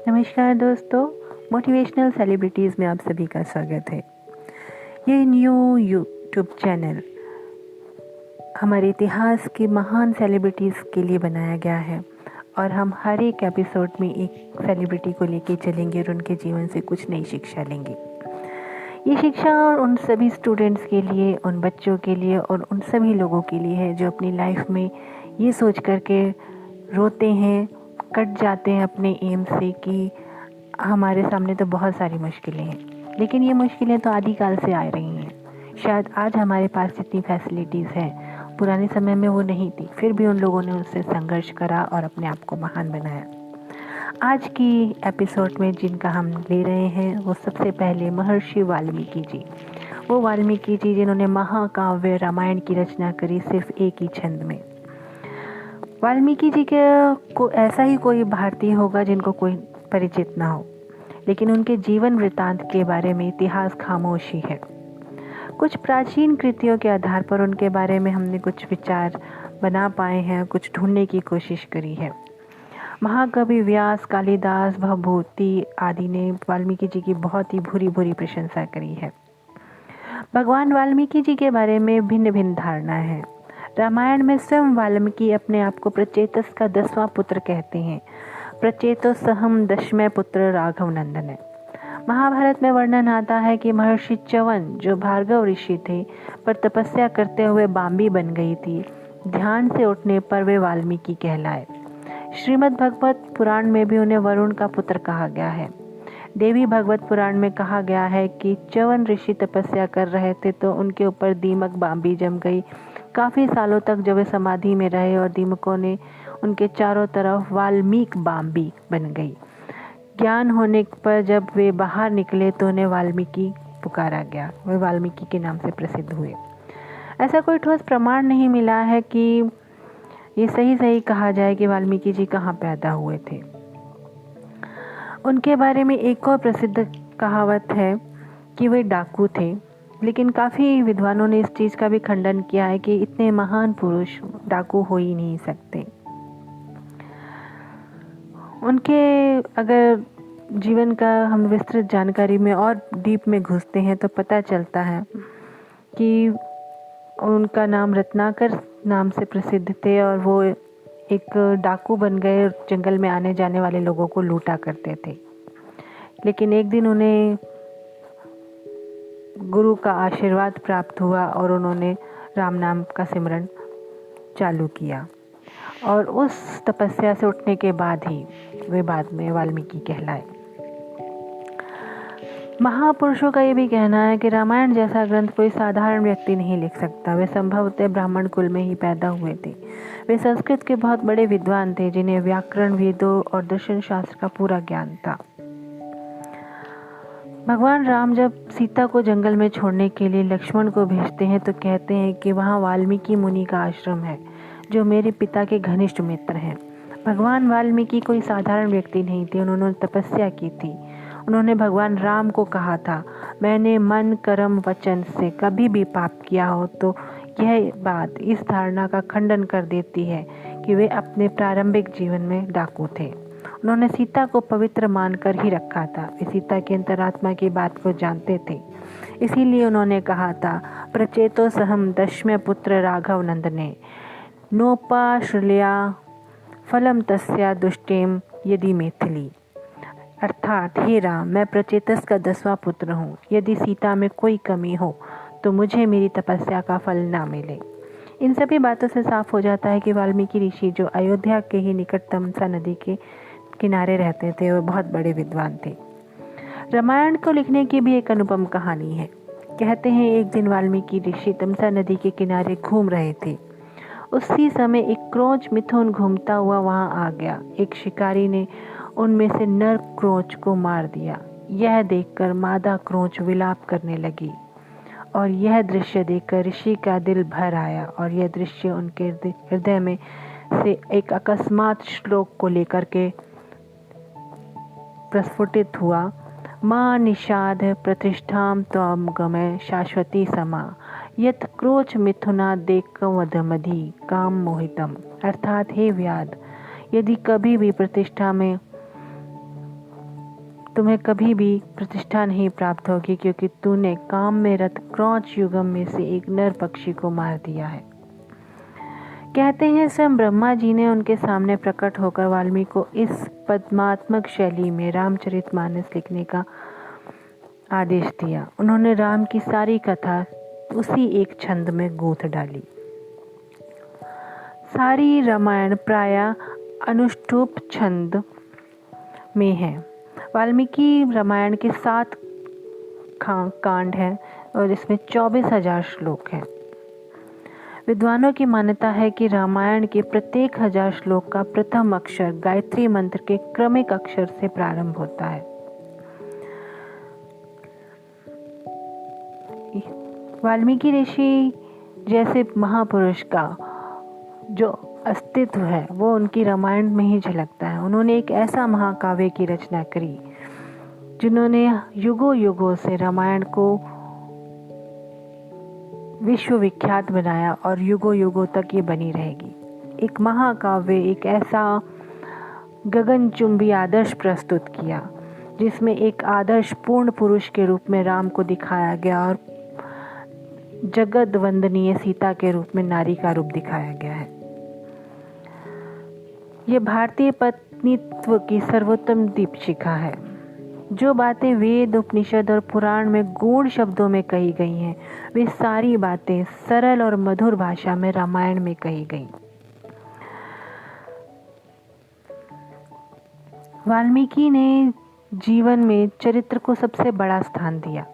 नमस्कार दोस्तों, motivational celebrities में आप सभी का स्वागत है। ये न्यू यूट्यूब चैनल हमारे इतिहास के महान सेलिब्रिटीज़ के लिए बनाया गया है और हम हर एक एपिसोड में एक सेलिब्रिटी को लेके चलेंगे और उनके जीवन से कुछ नई शिक्षा लेंगे। ये शिक्षा उन सभी स्टूडेंट्स के लिए, उन बच्चों के लिए और उन सभी लोगों के लिए है जो अपनी लाइफ में ये सोच करके रोते हैं, कट जाते हैं अपने एम से कि हमारे सामने तो बहुत सारी मुश्किलें हैं, लेकिन ये मुश्किलें तो आदिकाल से आ रही हैं। शायद आज हमारे पास जितनी फैसिलिटीज़ हैं, पुराने समय में वो नहीं थी, फिर भी उन लोगों ने उससे संघर्ष करा और अपने आप को महान बनाया। आज की एपिसोड में जिनका हम ले रहे हैं वो सबसे पहले महर्षि वाल्मीकि जी। वो वाल्मीकि जी जिन्होंने महाकाव्य रामायण की रचना करी सिर्फ एक ही छंद में। वाल्मीकि जी के को ऐसा ही कोई भारतीय होगा जिनको कोई परिचित ना हो, लेकिन उनके जीवन वृत्तांत के बारे में इतिहास खामोशी है। कुछ प्राचीन कृतियों के आधार पर उनके बारे में हमने कुछ विचार बना पाए हैं, कुछ ढूंढने की कोशिश करी है। महाकवि व्यास, कालिदास, भवभूति आदि ने वाल्मीकि जी की बहुत ही भूरी भूरी प्रशंसा करी है। भगवान वाल्मीकि जी के बारे में भिन्न भिन्न धारणा है। रामायण में स्वयं वाल्मीकि अपने आप को प्रचेतस का 10वां पुत्र कहते हैं। प्रचेतो सहम दशमें पुत्र राघव नंदन है। महाभारत में वर्णन आता है कि महर्षि च्यवन जो भार्गव ऋषि थे पर तपस्या करते हुए बाम्बी बन गई थी, ध्यान से उठने पर वे वाल्मीकि कहलाए। श्रीमद् भगवत पुराण में भी उन्हें वरुण का पुत्र कहा गया है। देवी भागवत पुराण में कहा गया है कि च्यवन ऋषि तपस्या कर रहे थे तो उनके ऊपर दीमक बाम्बी जम गई। काफ़ी सालों तक जब वे समाधि में रहे और दीमकों ने उनके चारों तरफ वाल्मीकि बाम्बी बन गई। ज्ञान होने पर जब वे बाहर निकले तो उन्हें वाल्मीकि पुकारा गया। वे वाल्मीकि के नाम से प्रसिद्ध हुए। ऐसा कोई ठोस प्रमाण नहीं मिला है कि ये सही कहा जाए कि वाल्मीकि जी कहाँ पैदा हुए थे। उनके बारे में एक और प्रसिद्ध कहावत है कि वे डाकू थे, लेकिन काफ़ी विद्वानों ने इस चीज़ का भी खंडन किया है कि इतने महान पुरुष डाकू हो ही नहीं सकते। उनके अगर जीवन का हम विस्तृत जानकारी में और डीप में घुसते हैं तो पता चलता है कि उनका नाम रत्नाकर नाम से प्रसिद्ध थे और वो एक डाकू बन गए, जंगल में आने जाने वाले लोगों को लूटा करते थे। लेकिन एक दिन उन्हें गुरु का आशीर्वाद प्राप्त हुआ और उन्होंने राम नाम का सिमरन चालू किया और उस तपस्या से उठने के बाद ही वे बाद में वाल्मीकि कहलाए। महापुरुषों का ये भी कहना है कि रामायण जैसा ग्रंथ कोई साधारण व्यक्ति नहीं लिख सकता। वे संभवतः ब्राह्मण कुल में ही पैदा हुए थे। वे संस्कृत के बहुत बड़े विद्वान थे जिन्हें व्याकरण, वेदों और दर्शन शास्त्र का पूरा ज्ञान था। भगवान राम जब सीता को जंगल में छोड़ने के लिए लक्ष्मण को भेजते हैं तो कहते हैं कि वहाँ वाल्मीकि मुनि का आश्रम है जो मेरे पिता के घनिष्ठ मित्र हैं। भगवान वाल्मीकि कोई साधारण व्यक्ति नहीं थे। उन्होंने तपस्या की थी। उन्होंने भगवान राम को कहा था, मैंने मन, कर्म, वचन से कभी भी पाप किया हो तो यह बात इस धारणा का खंडन कर देती है कि वे अपने प्रारंभिक जीवन में डाकू थे। उन्होंने सीता को पवित्र मानकर ही रखा था। वे सीता की अंतरात्मा की बात को जानते थे, इसीलिए उन्होंने कहा था, प्रचेतो सहम दशमें पुत्र राघव नंदने नोपाश्रया फलम तस्या दुष्टेम यदि मैथिली। अर्थात, हे राम, मैं प्रचेतस का 10वां पुत्र हूँ। यदि सीता में कोई कमी हो तो मुझे मेरी तपस्या का फल ना मिले। इन सभी बातों से साफ हो जाता है कि वाल्मीकि ऋषि जो अयोध्या के ही निकट तमसा नदी के किनारे रहते थे, वो बहुत बड़े विद्वान थे। रामायण को लिखने की भी एक अनुपम कहानी है। कहते हैं एक दिन वाल्मीकि ऋषि तमसा नदी के किनारे घूम रहे थे। उसी समय एक क्रोच मिथुन घूमता हुआ वहां आ गया। एक शिकारी ने उनमें से नर क्रोच को मार दिया। यह देखकर मादा क्रोच विलाप करने लगी और यह दृश्य देखकर ऋषि का दिल भर आया और यह दृश्य उनके हृदय में से एक अकस्मात श्लोक को लेकर के प्रस्फुटित हुआ। मां निषाद प्रतिष्ठाम त्वं गमय शाश्वती समा यत क्रोच मिथुना देक वधमधि काम मोहितम। अर्थात, हे व्याध, यदि कभी भी प्रतिष्ठा में तुम्हें कभी भी प्रतिष्ठा नहीं प्राप्त होगी, क्योंकि तूने काम में रत क्रौच युगम में से एक नर पक्षी को मार दिया है। कहते हैं स्वयं ब्रह्मा जी ने उनके सामने प्रकट होकर वाल्मीकि को इस पद्मात्मक शैली में रामचरितमानस लिखने का आदेश दिया। उन्होंने राम की सारी कथा उसी एक छंद में गूंथ डाली। सारी रामायण प्रायः अनुष्टुप छंद में है। वाल्मीकि रामायण के 7 कांड हैं और इसमें 24,000 श्लोक हैं। विद्वानों की मान्यता है कि रामायण के प्रत्येक 1000 श्लोक का प्रथम अक्षर गायत्री मंत्र के क्रमिक अक्षर से प्रारंभ होता है। वाल्मीकि ऋषि जैसे महापुरुष का जो अस्तित्व है वो उनकी रामायण में ही झलकता है। उन्होंने एक ऐसा महाकाव्य की रचना करी जिन्होंने युगों युगों से रामायण को विश्वविख्यात बनाया और युगों युगों तक ये बनी रहेगी। एक महाकाव्य, एक ऐसा गगनचुंबी आदर्श प्रस्तुत किया जिसमें एक आदर्श पूर्ण पुरुष के रूप में राम को दिखाया गया और जगत वंदनीय सीता के रूप में नारी का रूप दिखाया गया है। ये भारतीय पत्नीत्व की सर्वोत्तम दीपशिखा है। जो बातें वेद, उपनिषद और पुराण में गूढ़ शब्दों में कही गई हैं, वे सारी बातें सरल और मधुर भाषा में रामायण में कही गई। वाल्मीकि ने जीवन में चरित्र को सबसे बड़ा स्थान दिया।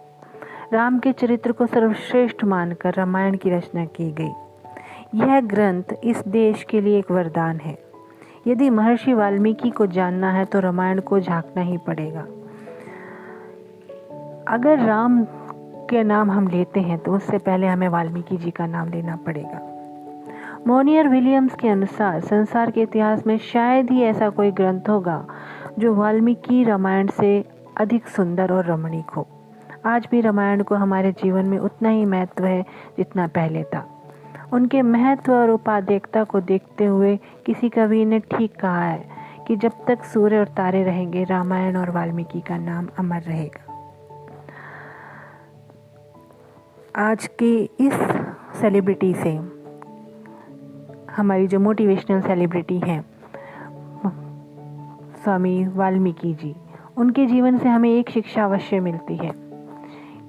राम के चरित्र को सर्वश्रेष्ठ मानकर रामायण की रचना की गई। यह ग्रंथ इस देश के लिए एक वरदान है। यदि महर्षि वाल्मीकि को जानना है तो रामायण को झांकना ही पड़ेगा। अगर राम के नाम हम लेते हैं तो उससे पहले हमें वाल्मीकि जी का नाम लेना पड़ेगा। मोनियर विलियम्स के अनुसार संसार के इतिहास में शायद ही ऐसा कोई ग्रंथ होगा जो वाल्मीकि रामायण से अधिक सुंदर और रमणीक हो। आज भी रामायण को हमारे जीवन में उतना ही महत्व है जितना पहले था। उनके महत्व और उपादेयता को देखते हुए किसी कवि ने ठीक कहा है कि जब तक सूर्य और तारे रहेंगे, रामायण और वाल्मीकि का नाम अमर रहेगा। आज की इस सेलिब्रिटी से, हमारी जो मोटिवेशनल सेलिब्रिटी हैं स्वामी वाल्मीकि जी, उनके जीवन से हमें एक शिक्षा अवश्य मिलती है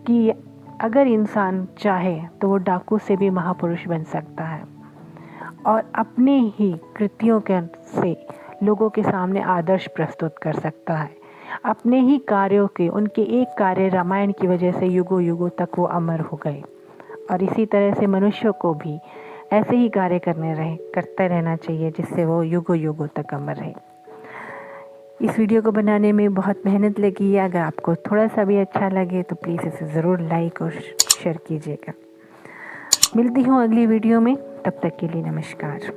कि अगर इंसान चाहे तो वो डाकू से भी महापुरुष बन सकता है और अपने ही कृतियों के से लोगों के सामने आदर्श प्रस्तुत कर सकता है। अपने ही कार्यों के, उनके एक कार्य रामायण की वजह से युगों युगों तक वो अमर हो गए और इसी तरह से मनुष्यों को भी ऐसे ही कार्य करते रहना चाहिए जिससे वो युगों युगों तक अमर रहे। इस वीडियो को बनाने में बहुत मेहनत लगी है। अगर आपको थोड़ा सा भी अच्छा लगे तो प्लीज़ इसे ज़रूर लाइक और शेयर कीजिएगा। मिलती हूँ अगली वीडियो में, तब तक के लिए नमस्कार।